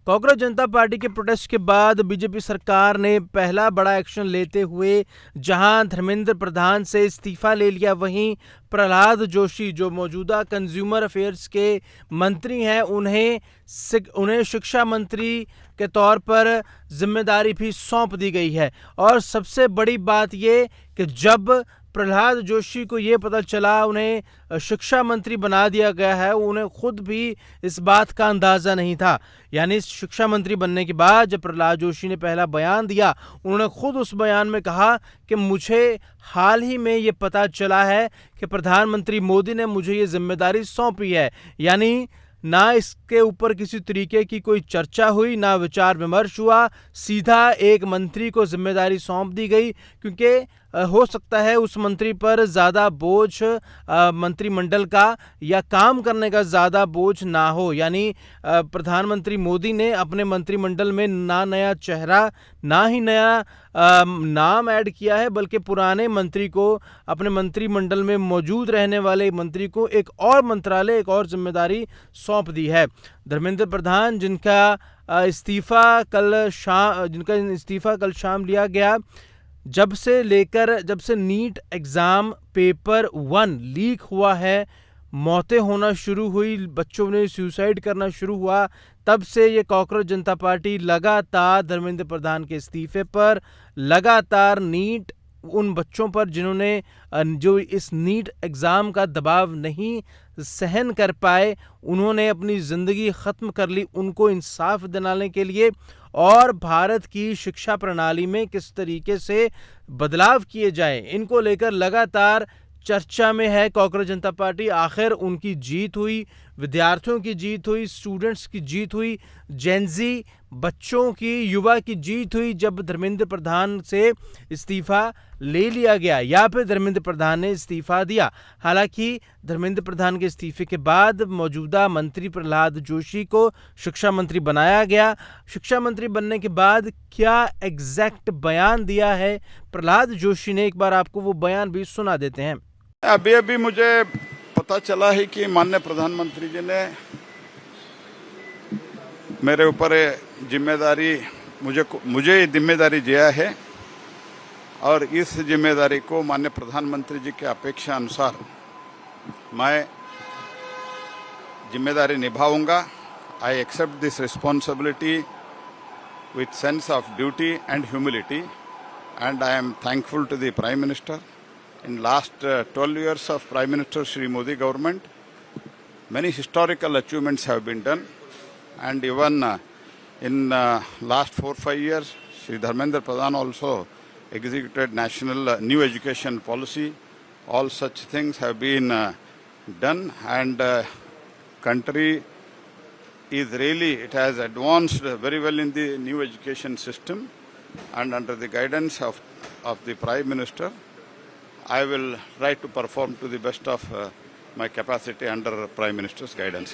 कांग्रेस जनता party के protest के बाद बीजेपी सरकार ने पहला बड़ा एक्शन लेते हुए जहां धर्मेंद्र प्रधान से इस्तीफा ले लिया, वहीं प्रहलाद जोशी जो मौजूदा कंज्यूमर अफेयर्स के मंत्री हैं उन्हें शिक्षा मंत्री के तौर पर जिम्मेदारी भी सौंप दी गई है। और सबसे बड़ी बात ये कि जब प्रहलाद जोशी को ये पता चला उन्हें शिक्षा मंत्री बना दिया गया है, उन्हें खुद भी इस बात का अंदाजा नहीं था। यानी शिक्षा मंत्री बनने के बाद जब प्रहलाद जोशी ने पहला बयान दिया, उन्होंने खुद उस बयान में कहा कि मुझे हाल ही में ये पता चला है कि प्रधानमंत्री मोदी ने मुझे ये जिम्मेदारी सौंपी है। यानी ना इसके ऊपर किसी तरीके की कोई चर्चा हुई, ना विचार विमर्श हुआ, सीधा एक मंत्री को जिम्मेदारी सौंप दी गई। क्योंकि हो सकता है उस मंत्री पर ज़्यादा बोझ मंत्रिमंडल का या काम करने का ज़्यादा बोझ ना हो। यानी प्रधानमंत्री मोदी ने अपने मंत्रिमंडल में ना नया चेहरा ना ही नया नाम ऐड किया है, बल्कि पुराने मंत्री को, अपने मंत्रिमंडल में मौजूद रहने वाले मंत्री को एक और मंत्रालय, एक और जिम्मेदारी सौंप दी है। धर्मेंद्र प्रधान जिनका इस्तीफा कल शाम लिया गया, जब से नीट एग्ज़ाम पेपर 1 लीक हुआ है, मौतें होना शुरू हुई, बच्चों ने सुसाइड करना शुरू हुआ, तब से ये कांग्रेस जनता पार्टी लगातार धर्मेंद्र प्रधान के इस्तीफे पर, लगातार नीट उन बच्चों पर जिन्होंने जो इस नीट एग्ज़ाम का दबाव नहीं सहन कर पाए, उन्होंने अपनी ज़िंदगी ख़त्म कर ली, उनको इंसाफ दिलाने के लिए और भारत की शिक्षा प्रणाली में किस तरीके से बदलाव किए जाएं, इनको लेकर लगातार चर्चा में है कांग्रेस जनता पार्टी। आखिर उनकी जीत हुई, विद्यार्थियों की जीत हुई, स्टूडेंट्स की जीत हुई, जेनजी बच्चों की, युवा की जीत हुई जब धर्मेंद्र प्रधान से इस्तीफा ले लिया गया या फिर धर्मेंद्र प्रधान ने इस्तीफा दिया। हालांकि धर्मेंद्र प्रधान के इस्तीफे के बाद मौजूदा मंत्री प्रहलाद जोशी को शिक्षा मंत्री बनाया गया। शिक्षा मंत्री बनने के बाद क्या एग्जैक्ट बयान दिया है प्रहलाद जोशी ने, एक बार आपको वो बयान भी सुना देते हैं। अभी मुझे पता चला है कि माननीय प्रधानमंत्री जी ने मेरे ऊपर जिम्मेदारी मुझे जिम्मेदारी दिया है और इस जिम्मेदारी को माननीय प्रधानमंत्री जी के अपेक्षा अनुसार मैं जिम्मेदारी निभाऊंगा। I accept this responsibility with sense of duty and humility and I am thankful to the Prime Minister. In last 12 years of Prime Minister Shri Modi government, many historical achievements have been done, and even in last 4-5 years, Shri Dharmendra Pradhan also executed national new education policy. All such things have been done, and country is really, it has advanced very well in the new education system. And under the guidance of the Prime Minister, I will try to perform to the best of my capacity under Prime Minister's guidance.